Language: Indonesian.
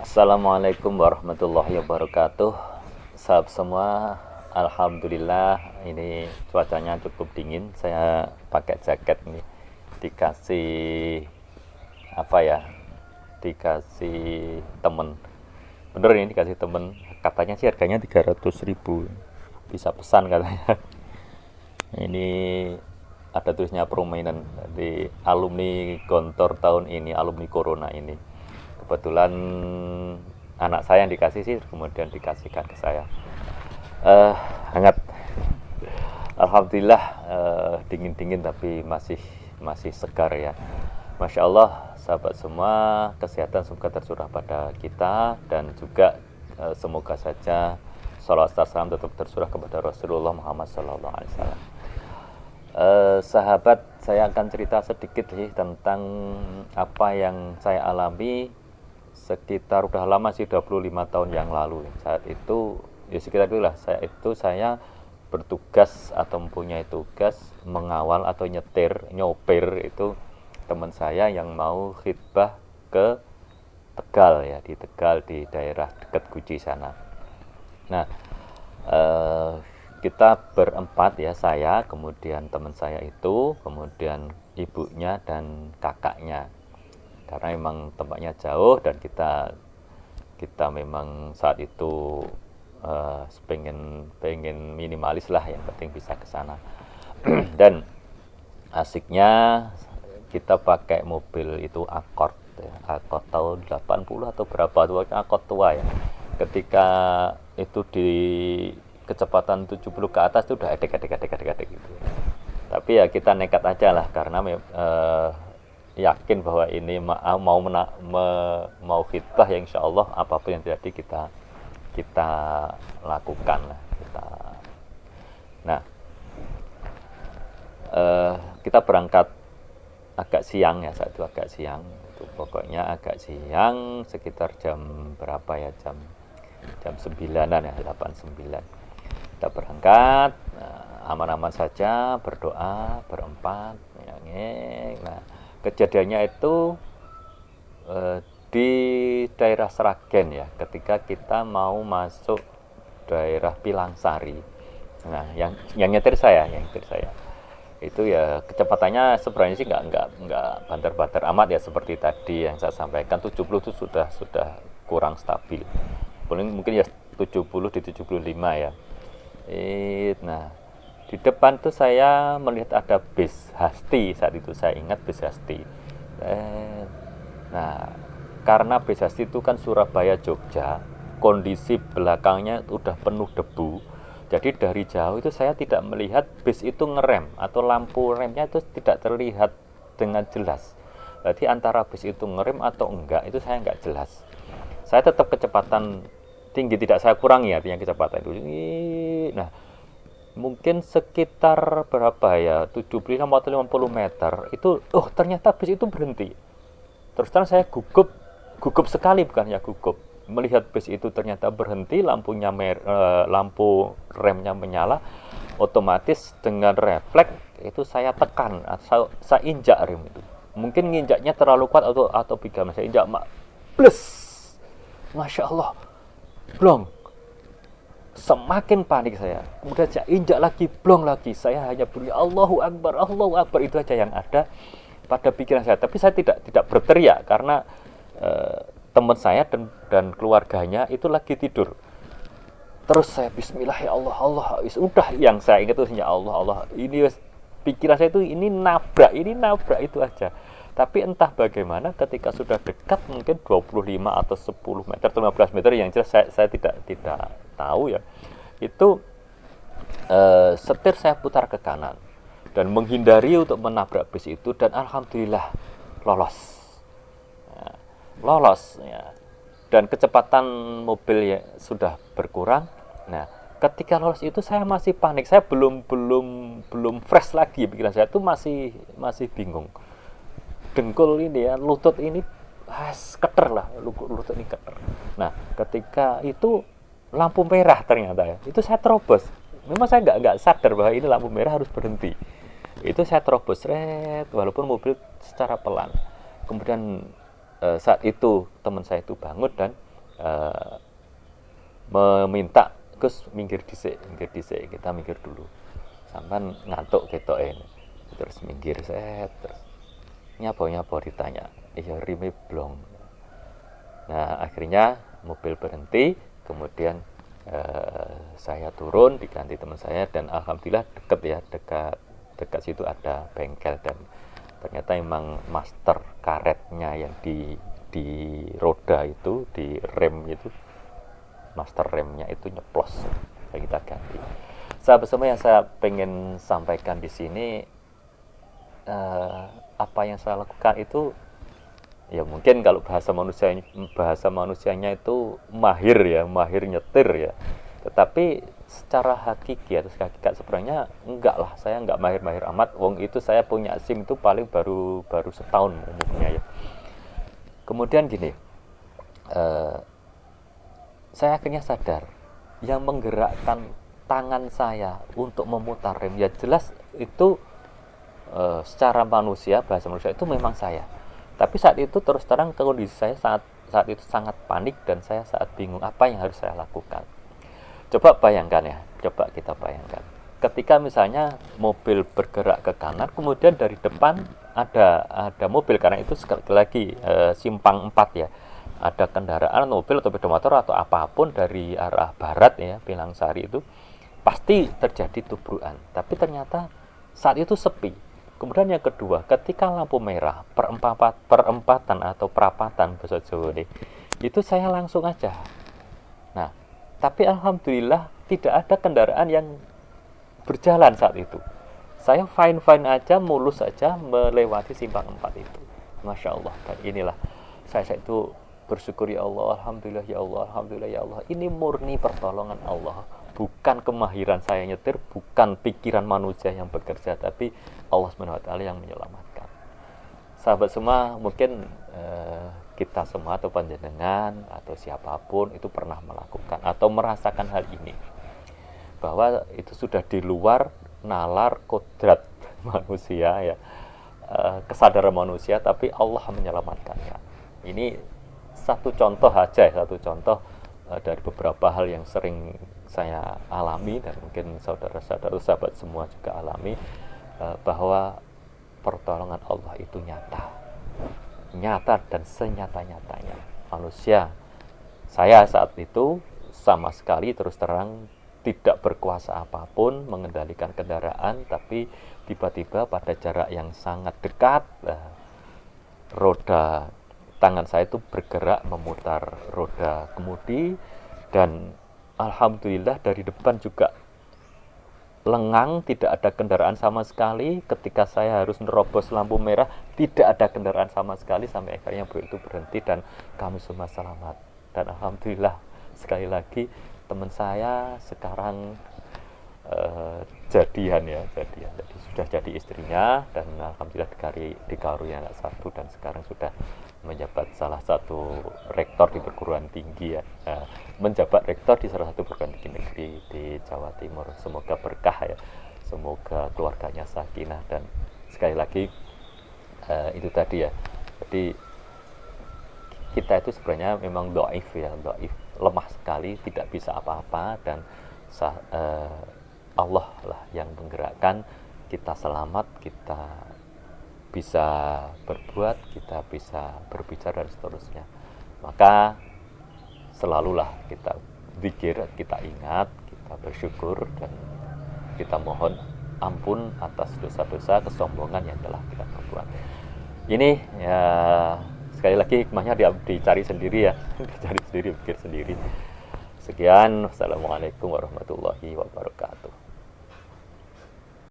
Assalamualaikum warahmatullahi wabarakatuh. Sahabat semua, alhamdulillah ini cuacanya cukup dingin. Saya pakai jaket nih. Dikasih apa ya? Dikasih temen. Bener ini dikasih temen. Katanya sih harganya 300.000. Bisa pesan katanya. Ini ada tulisnya prominent di alumni Gontor tahun ini, alumni Corona ini. Kebetulan anak saya yang dikasih sih, kemudian dikasihkan ke saya. Hangat. Alhamdulillah, dingin-dingin tapi masih segar ya. Masya Allah, sahabat semua, kesehatan semoga tercurah pada kita dan juga semoga saja salawat salam tetap tercurah kepada Rasulullah Muhammad SAW. Sahabat, saya akan cerita sedikit sih tentang apa yang saya alami sekitar udah lama sih, 25 tahun yang lalu. Saat itu ya sekitar itulah, saya bertugas atau mempunyai tugas mengawal atau nyopir itu teman saya yang mau khidbah ke Tegal ya, di Tegal di daerah dekat Guci sana. Nah, kita berempat ya, saya, kemudian teman saya itu, kemudian ibunya dan kakaknya. Karena memang tempatnya jauh dan kita memang saat itu pengen minimalis lah, yang penting bisa ke sana. Dan asiknya kita pakai mobil itu Accord ya, Accord tahun 80 atau berapa tuh, Accord tua ya. Ketika itu di kecepatan 70 ke atas itu udah adek gitu. Tapi ya kita nekat aja lah, karena yakin bahwa ini mau khidbah ya, insya Allah apapun yang terjadi kita lakukan lah Nah, kita berangkat agak siang ya, saat itu agak siang itu, pokoknya agak siang sekitar jam berapa ya, jam 9-an ya, 8-9 kita berangkat. Aman-aman saja, berdoa berempat ya. Nah, kejadiannya itu di daerah Sragen ya, ketika kita mau masuk daerah Pilangsari. Nah, yang nyetir saya itu ya kecepatannya sebenarnya sih nggak banter-banter amat ya, seperti tadi yang saya sampaikan, 70 itu sudah kurang stabil, mungkin ya 70 di 75 ya. Nah, di depan tuh saya melihat ada bis Hasti, saat itu saya ingat bis Hasti. Nah, karena bis Hasti itu kan Surabaya Jogja, kondisi belakangnya udah penuh debu. Jadi dari jauh itu saya tidak melihat bis itu ngerem atau lampu remnya itu tidak terlihat dengan jelas. Berarti antara bis itu ngerem atau enggak itu saya nggak jelas. Saya tetap kecepatan tinggi, tidak saya kurangi artinya kecepatan itu. Nah, mungkin sekitar berapa ya, 75 atau 50 meter itu, ternyata bis itu berhenti. Terus terang saya gugup sekali, bukannya gugup, melihat bis itu ternyata berhenti, lampu remnya menyala. Otomatis dengan refleks itu saya tekan, saya injak rem itu. Mungkin nginjaknya terlalu kuat atau bagaimana, saya injak plus, Masya Allah, blong. Semakin panik saya, kemudian saya injak lagi, blong lagi. Saya hanya bunyi Allahu Akbar, itu aja yang ada pada pikiran saya. Tapi saya tidak berteriak karena teman saya dan keluarganya itu lagi tidur. Terus saya Bismillah, ya Allah, udah yang saya ingat itu ya Allah. Ini pikiran saya itu ini nabrak itu aja. Tapi entah bagaimana ketika sudah dekat, mungkin 25 atau 10 meter atau 15 meter, yang jelas saya tidak tahu ya, itu setir saya putar ke kanan dan menghindari untuk menabrak bis itu, dan alhamdulillah lolos ya. Dan kecepatan mobil ya sudah berkurang. Nah, ketika lolos itu saya masih panik, saya belum fresh lagi, pikiran saya itu masih bingung. Dengkul ini ya, lutut ini keter lah, lutut ini keter. Nah, ketika itu lampu merah ternyata ya, itu saya terobos. Memang saya nggak sadar bahwa ini lampu merah harus berhenti. Itu saya terobos, walaupun mobil secara pelan. Kemudian saat itu teman saya itu bangun dan eh, meminta Gus minggir dhisik, kita minggir dulu. Sampan ngantuk ketoke. Terus minggir set, terus nyapa ditanya. Iya rime blong. Nah, akhirnya mobil berhenti, kemudian saya turun diganti teman saya dan alhamdulillah deket ya, dekat situ ada bengkel dan ternyata emang master karetnya yang di roda itu, di rem itu, master remnya itu nyeplos, kita ganti. Sahabat semua, yang saya pengen sampaikan di sini, apa yang saya lakukan itu ya mungkin kalau bahasa manusianya itu mahir nyetir ya, tetapi secara hakiki atau hakikat sebenarnya enggak lah, saya enggak mahir amat. Wong itu saya punya SIM itu paling baru setahun umurnya ya. Kemudian gini, saya akhirnya sadar yang menggerakkan tangan saya untuk memutar rem ya jelas itu secara manusia, bahasa manusia itu memang saya. Tapi saat itu terus terang kondisi saya saat itu sangat panik dan saya saat bingung apa yang harus saya lakukan. Coba kita bayangkan. Ketika misalnya mobil bergerak ke kanan, kemudian dari depan ada mobil, karena itu sekali lagi simpang 4 ya. Ada kendaraan, mobil atau sepeda motor atau apapun dari arah barat ya, Pinang Sari itu pasti terjadi tubrukan. Tapi ternyata saat itu sepi. Kemudian yang kedua, ketika lampu merah perempatan atau perapatan bahasa Jawa ini, itu saya langsung aja. Nah, tapi alhamdulillah tidak ada kendaraan yang berjalan saat itu. Saya fine aja, mulus saja melewati simpang 4 itu. Masya Allah. Dan inilah saya itu bersyukur ya Allah, alhamdulillah ya Allah, alhamdulillah ya Allah. Ini murni pertolongan Allah. Bukan kemahiran saya nyetir, bukan pikiran manusia yang bekerja, tapi Allah SWT yang menyelamatkan. Sahabat semua, mungkin kita semua atau panjenengan atau siapapun itu pernah melakukan atau merasakan hal ini, bahwa itu sudah di luar nalar kodrat manusia ya, kesadaran manusia, tapi Allah menyelamatkannya. Ini satu contoh dari beberapa hal yang sering saya alami dan mungkin saudara-saudara sahabat semua juga alami, bahwa pertolongan Allah itu nyata dan senyata-nyatanya. Manusia, saya saat itu sama sekali terus terang tidak berkuasa apapun mengendalikan kendaraan, tapi tiba-tiba pada jarak yang sangat dekat roda tangan saya itu bergerak memutar roda kemudi, dan alhamdulillah dari depan juga lengang, tidak ada kendaraan sama sekali. Ketika saya harus nerobos lampu merah, tidak ada kendaraan sama sekali, sampai akhirnya itu berhenti dan kami semua selamat. Dan alhamdulillah sekali lagi teman saya sekarang jadian, jadi sudah jadi istrinya, dan alhamdulillah dikaruniai anak satu, dan sekarang sudah menjabat salah satu rektor di perguruan tinggi ya, menjabat rektor di salah satu perguruan tinggi negeri di Jawa Timur. Semoga berkah ya, semoga keluarganya sakinah, dan sekali lagi itu tadi ya, jadi kita itu sebenarnya memang dhaif, lemah sekali, tidak bisa apa-apa, dan Allah lah yang menggerakkan kita selamat, kita bisa berbuat, kita bisa berbicara dan seterusnya. Maka selalulah kita zikir, kita ingat, kita bersyukur, dan kita mohon ampun atas dosa-dosa kesombongan yang telah kita perbuat. Ini ya sekali lagi hikmahnya dicari sendiri ya, dicari sendiri, pikir sendiri. Sekian, wassalamualaikum warahmatullahi wabarakatuh.